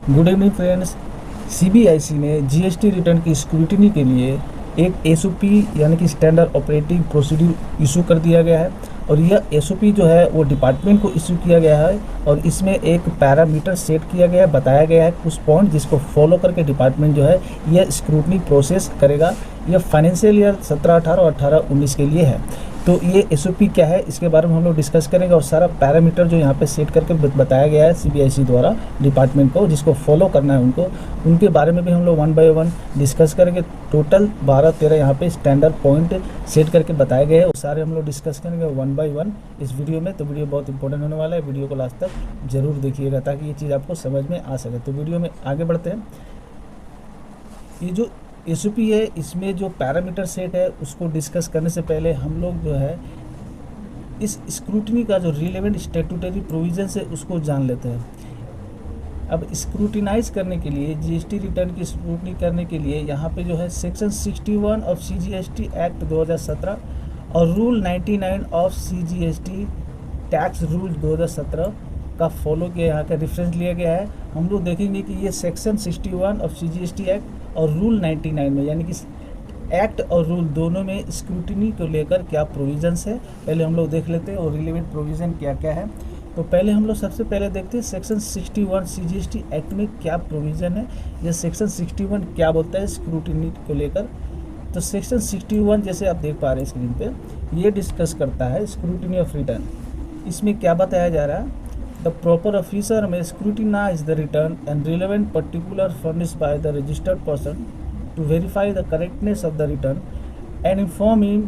Good evening friends. CBIC ने GST return की scrutiny के लिए एक एसओपी यानी कि स्टैंडर्ड ऑपरेटिंग प्रोसीड्यूर इशू कर दिया गया है और यह एसओपी जो है वो डिपार्टमेंट को इशू किया गया है और इसमें एक पैरामीटर सेट किया गया है, बताया गया है कुछ पॉइंट जिसको फॉलो करके डिपार्टमेंट जो है यह स्क्रूटनी प्रोसेस करेगा। यह फाइनेंशियल ईयर 17-18 और 18-19 के लिए है। तो ये एसओपी क्या है इसके बारे में हम लोग डिस्कस करेंगे और सारा पैरामीटर जो यहाँ पे सेट करके बताया गया है सीबीआईसी द्वारा डिपार्टमेंट को, जिसको फॉलो करना है उनको, उनके बारे में भी हम लोग 1 बाय 1 डिस्कस करेंगे। टोटल 12-13 यहाँ पे स्टैंडर्ड पॉइंट सेट करके बताए गए हैं, वो सारे हम लोग डिस्कस करेंगे 1 बाय 1 इस वीडियो में। तो वीडियो बहुत इंपॉर्टेंट होने वाला है, वीडियो को लास्ट तक जरूर देखिएगा ताकि ये चीज़ आपको समझ में आ सके। तो वीडियो में आगे बढ़ते हैं। ये जो एसओपी है इसमें जो पैरामीटर सेट है उसको डिस्कस करने से पहले हम लोग जो है इस स्क्रूटनी का जो रिलेवेंट स्टैट्यूटरी प्रोविजन है उसको जान लेते हैं। अब स्क्रूटिनाइज करने के लिए, जीएसटी रिटर्न की स्क्रूटनी करने के लिए यहाँ पे जो है सेक्शन 61 ऑफ सीजीएसटी एक्ट 2017 और rule 99 of CGST tax rule 2017 का फॉलो किया, यहाँ का रेफरेंस लिया गया है। हम लोग देखेंगे कि ये सेक्शन 61 ऑफ सीजीएसटी एक्ट और रूल 99 में, यानी कि एक्ट और रूल दोनों में स्क्रूटिनी को लेकर क्या प्रोविजंस है पहले हम लोग देख लेते हैं और रिलेवेंट प्रोविज़न क्या क्या है। तो पहले हम लोग सबसे पहले देखते हैं सेक्शन 61 सीजीएसटी एक्ट में क्या प्रोविज़न है। यह सेक्शन 61 क्या बोलता है स्क्रूटिनी को लेकर। तो सेक्शन 61 जैसे आप देख पा रहे हैं स्क्रीन पे, ये डिस्कस करता है स्क्रूटिनी ऑफ रिटर्न। इसमें क्या बताया जा रहा है, The proper officer may scrutinize the return and relevant particulars furnished by the registered person to verify the correctness of the return and inform him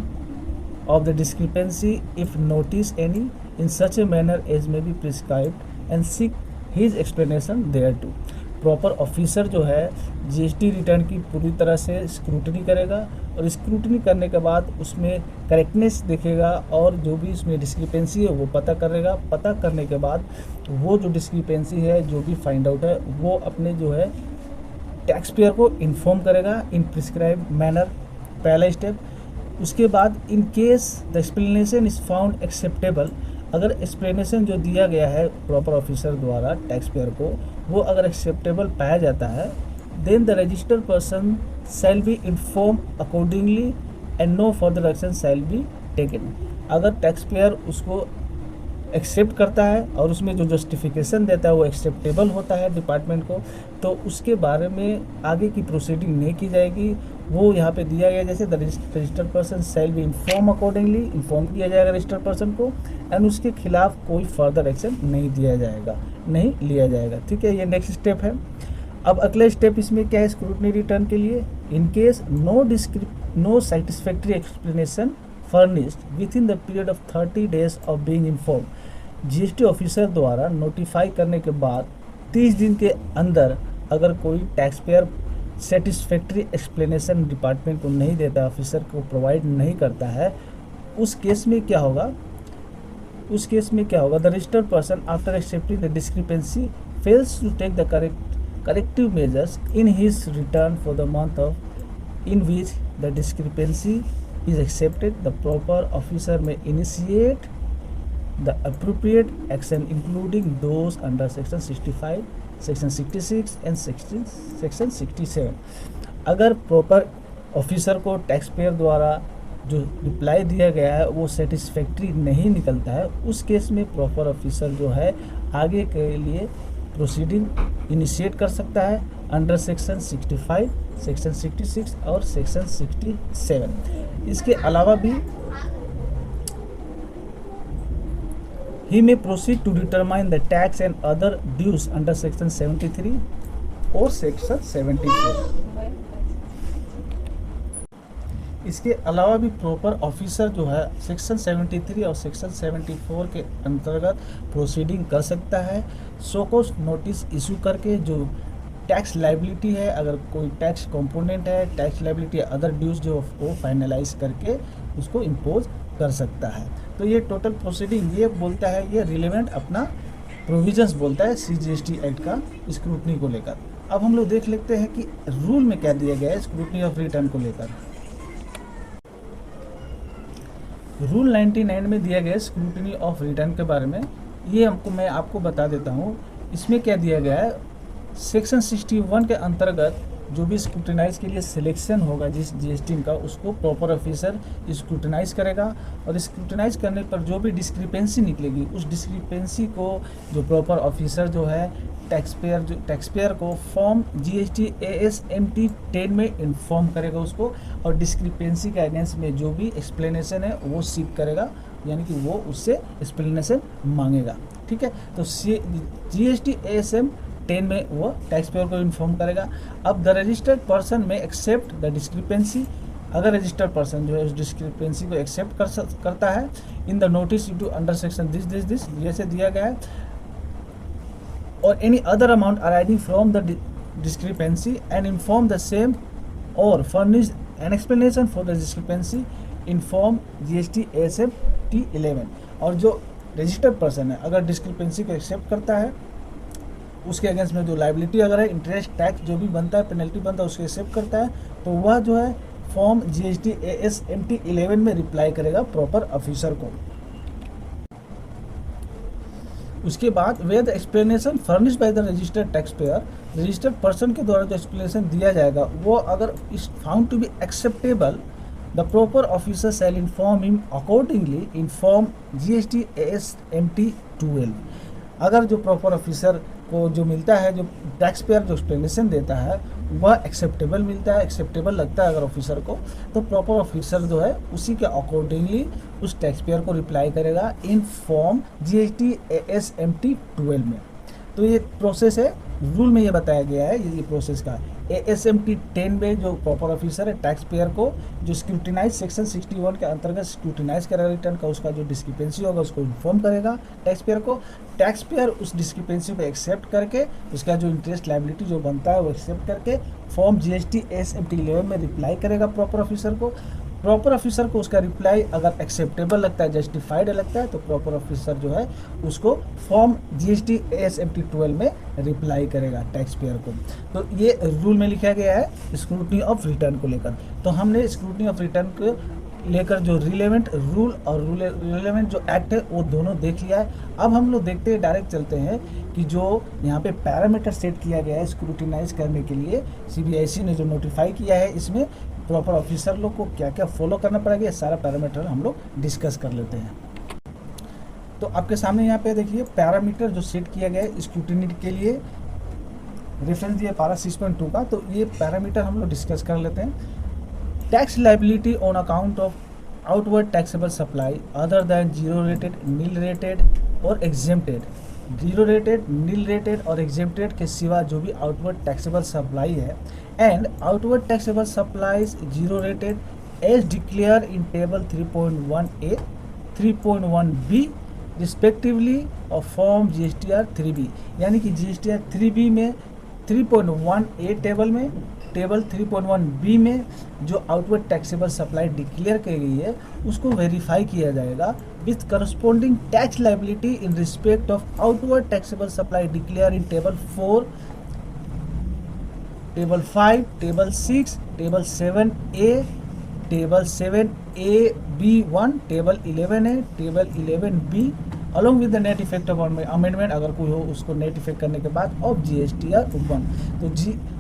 of the discrepancy if notice any in such a manner as may be prescribed and seek his explanation thereto। Proper officer जो है GST return की पूरी तरह से scrutiny करेगा और scrutiny करने के बाद उसमें करेक्टनेस देखेगा और जो भी इसमें डिस्क्रिपेंसी है वो पता करेगा। पता करने के बाद वो जो डिस्क्रिपेंसी है, जो भी फाइंड आउट है, वो अपने जो है टैक्स पेयर को इन्फॉर्म करेगा इन प्रिस्क्राइब मैनर, पहला स्टेप। उसके बाद in case the explanation is found acceptable, अगर एक्सप्लेनेशन जो दिया गया है प्रॉपर ऑफिसर द्वारा टैक्स पेयर को वो अगर एक्सेप्टेबल पाया जाता है, then the registered person shall be inform accordingly and no further action shall be taken. अगर टैक्स पेयर उसको एक्सेप्ट करता है और उसमें जो जस्टिफिकेशन देता है वो एक्सेप्टेबल होता है डिपार्टमेंट को, तो उसके बारे में आगे की प्रोसीडिंग नहीं की जाएगी। वो यहाँ पे दिया गया जैसे the registered person shall be inform accordingly, inform किया जाएगा रजिस्टर्ड पर्सन को एंड उसके खिलाफ कोई फर्दर एक्शन नहीं दिया जाएगा, नहीं लिया जाएगा। ठीक है, ये नेक्स्ट स्टेप है। अब अगला स्टेप इसमें क्या है स्क्रूटनी रिटर्न के लिए, in case no satisfactory explanation furnished within the period of 30 days of being inform. GST officer द्वारा नोटिफाई करने के बाद 30 दिन के अंदर अगर कोई tax payer satisfactory explanation department को नहीं देता, ऑफिसर को प्रोवाइड नहीं करता है, उस केस में क्या होगा, उस केस में क्या होगा, the registered person after accepting the discrepancy fails to take the corrective measures in his return for the month of in which the discrepancy is accepted, the proper officer may initiate the appropriate action including those under section 65, section 66 and section 67। अगर proper officer को tax payer द्वारा जो reply दिया गया है वो satisfactory नहीं निकलता है, उस केस में प्रॉपर ऑफिसर जो है आगे के लिए प्रोसीडिंग इनिशिएट कर सकता है अंडर सेक्शन 65, सेक्शन 66 और सेक्शन 67। इसके अलावा भी ही में proceed to determine the tax and other dues under section 73 और सेक्शन 74। इसके अलावा भी प्रॉपर ऑफिसर जो है सेक्शन 73 और सेक्शन 74 के अंतर्गत प्रोसीडिंग कर सकता है। सोकोस नोटिस इशू करके जो टैक्स लाइबिलिटी है, अगर कोई टैक्स कंपोनेंट है, टैक्स लाइबिलिटी अदर ड्यूज जो वो फाइनलाइज करके उसको इम्पोज कर सकता है। तो ये टोटल प्रोसीडिंग ये बोलता है, ये रिलेवेंट अपना प्रोविजंस बोलता है सीजीएसटी एक्ट का स्क्रूटनी को लेकर। अब हम लोग देख लेते हैं कि रूल में क्या दिया गया है स्क्रूटनी ऑफ रिटर्न को लेकर। रूल 99 में दिया गया स्क्रूटनी ऑफ रिटर्न के बारे में, ये मैं आपको बता देता हूँ। इसमें क्या दिया गया है, सेक्शन 61 के अंतर्गत जो भी स्क्रूटिनाइज के लिए सिलेक्शन होगा जिस जीएसटी का, उसको प्रॉपर ऑफिसर स्क्रूटिनाइज करेगा और स्क्रूटिनाइज करने पर जो भी डिस्क्रिपेंसी निकलेगी उस डिस्क्रिपेंसी को जो प्रॉपर ऑफिसर जो है टैक्सपेयर को फॉर्म GST ASMT 10 में इन्फॉर्म करेगा उसको, और डिस्क्रिपेंसी के अगेंस्ट में जो भी एक्सप्लेनेशन है वो सीख करेगा, यानी कि वो उससे एक्सप्लेनेशन मांगेगा। ठीक है, तो GST ASM 10 में वो टैक्स पेयर को इन्फॉर्म करेगा। अब द रजिस्टर्ड पर्सन में एक्सेप्ट द डिस्क्रिपेंसी, अगर रजिस्टर्ड पर्सन जो है उस डिस्क्रिपेंसी को एक्सेप्ट करता है in the notice to under section this जैसे दिया गया है, और any other amount arising from the discrepancy and inform the same और furnish an explanation for the discrepancy inform GST ASMT 11। और जो रजिस्टर्ड पर्सन है अगर डिस्क्रिपेंसी को एक्सेप्ट करता है, उसके अगेंस्ट में जो लाइबिलिटी अगर है, इंटरेस्ट टैक्स जो भी बनता है, पेनल्टी बनता है, उसको एक्सेप्ट करता है, तो वह जो है फॉर्म GST ASMT 11 में रिप्लाई करेगा प्रॉपर ऑफिसर को। उसके बाद where the explanation furnish by the registered tax payer, registered person के द्वारा जो एक्सप्लेनेशन दिया जाएगा वो अगर is found to be acceptable, the proper officer shall inform him accordingly inform GST ASMT 12। अगर जो प्रॉपर ऑफिसर को जो मिलता है, जो टैक्स पेयर जो एक्सप्लेनेशन देता है वह एक्सेप्टेबल मिलता है, एक्सेप्टेबल लगता है अगर ऑफिसर को, तो प्रॉपर ऑफिसर जो है उसी के अकॉर्डिंगली उस टैक्स पेयर को रिप्लाई करेगा इन फॉर्म GST ASMT 12 में। तो ये प्रोसेस है, रूल में ये बताया गया है ये प्रोसेस का। ASMT 10 में जो प्रॉपर ऑफिसर है टैक्स पेयर को जो स्क्रूटिनाइज सेक्शन 61 के अंतर्गत स्क्रूटिनाइज करेगा रिटर्न का, उसका जो डिस्क्रिपेंसी होगा उसको इन्फॉर्म करेगा टैक्स पेयर को। टैक्स पेयर उस डिस्क्रिपेंसी को एक्सेप्ट करके उसका जो इंटरेस्ट लायबिलिटी जो बनता है वो एक्सेप्ट करके फॉर्म GST ASMT 11 में रिप्लाई करेगा प्रॉपर ऑफिसर को। प्रॉपर ऑफिसर को उसका रिप्लाई अगर एक्सेप्टेबल लगता है, जस्टिफाइड लगता है, तो प्रॉपर ऑफिसर जो है उसको फॉर्म GST ASMT 12 में रिप्लाई करेगा टैक्स पेयर को। तो ये रूल में लिखा गया है स्क्रूटनी ऑफ रिटर्न को लेकर। तो हमने स्क्रूटनी ऑफ रिटर्न को लेकर जो रिलेवेंट रूल और रिलेवेंट जो एक्ट है वो दोनों देख लिया है। अब हम लोग देखते हैं, डायरेक्ट चलते हैं कि जो यहाँ पे पैरामीटर सेट किया गया है स्क्रूटिनाइज करने के लिए, CBIC ने जो नोटिफाई किया है, इसमें प्रॉपर ऑफिसर लोग को क्या क्या फॉलो करना पड़ेगा, ये सारा पैरामीटर हम लोग डिस्कस कर लेते हैं। तो आपके सामने यहाँ पे देखिए पैरामीटर जो सेट किया गया है स्क्रूटिनी के लिए, रेफरेंस दिया पारा 6.2 का। तो ये पैरामीटर हम लोग डिस्कस कर लेते हैं। Tax liability on account of outward taxable supply other than zero rated, nil rated और exempted. Zero rated, nil rated और एग्जेम्प्टेड के सिवा जो भी आउटवर्ड टैक्सेबल सप्लाई है and outward taxable supplies zero rated as declare in table 3.1A 3.1B respectively of form GSTR 3B। यानी कि GSTR 3B में 3.1A टेबल में, टेबल 3.1B में जो आउटवर्ड टैक्सेबल सप्लाई डिक्लेयर की गई है उसको वेरीफाई किया जाएगा with corresponding tax liability in respect of outward taxable supply declare in table 4, table 5, table 6, table 7A, table 7AB1, table 11A, table 11B along with the net effect of amendment, अगर कोई हो उसको net effect करने के बाद, of GSTR 1। तो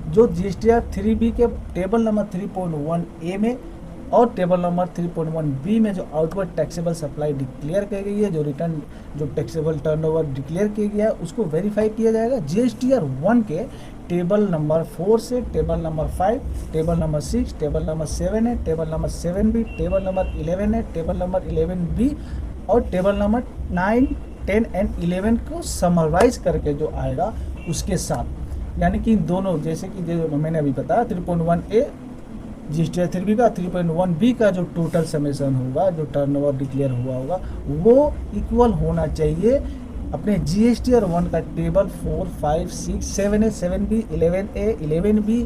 जो GSTR 3B के टेबल नंबर 3.1A में और टेबल नंबर 3.1B में जो आउटवर्ड टैक्सेबल सप्लाई डिक्लेयर की गई है, जो रिटर्न जो टैक्सेबल टर्नओवर डिक्लेयर किया गया है उसको वेरीफाई किया जाएगा GSTR 1 के टेबल नंबर 4 से table number 5, table number 6, table number 7 है, table number 7B, table number 11 है, टेबल नंबर 11B और टेबल नंबर 9, 10 एंड 11 को समराइज करके जो आएगा उसके साथ। यानी कि दोनों, जैसे कि जो मैंने अभी बताया 3.1A GSTR 3B का, 3.1B का जो टोटल समेशन होगा, जो टर्नओवर डिक्लेयर हुआ होगा, वो इक्वल होना चाहिए अपने GSTR 1 का table 4, 5, 6, 7A, 7B, 11A, 11B,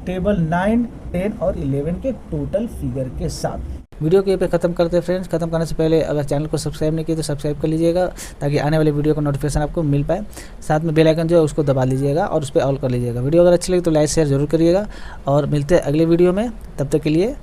table 9, 10 और 11 के टोटल फिगर के साथ। वीडियो के पे ख़त्म करते हैं फ्रेंड्स। ख़त्म करने से पहले अगर चैनल को सब्सक्राइब नहीं किया तो सब्सक्राइब कर लीजिएगा ताकि आने वाले वीडियो का नोटिफिकेशन आपको मिल पाए। साथ में बेल आइकन जो है उसको दबा लीजिएगा और उस पर ऑल कर लीजिएगा। वीडियो अगर अच्छी लगी तो लाइक शेयर जरूर करिएगा और मिलते हैं अगले वीडियो में। तब तक के लिए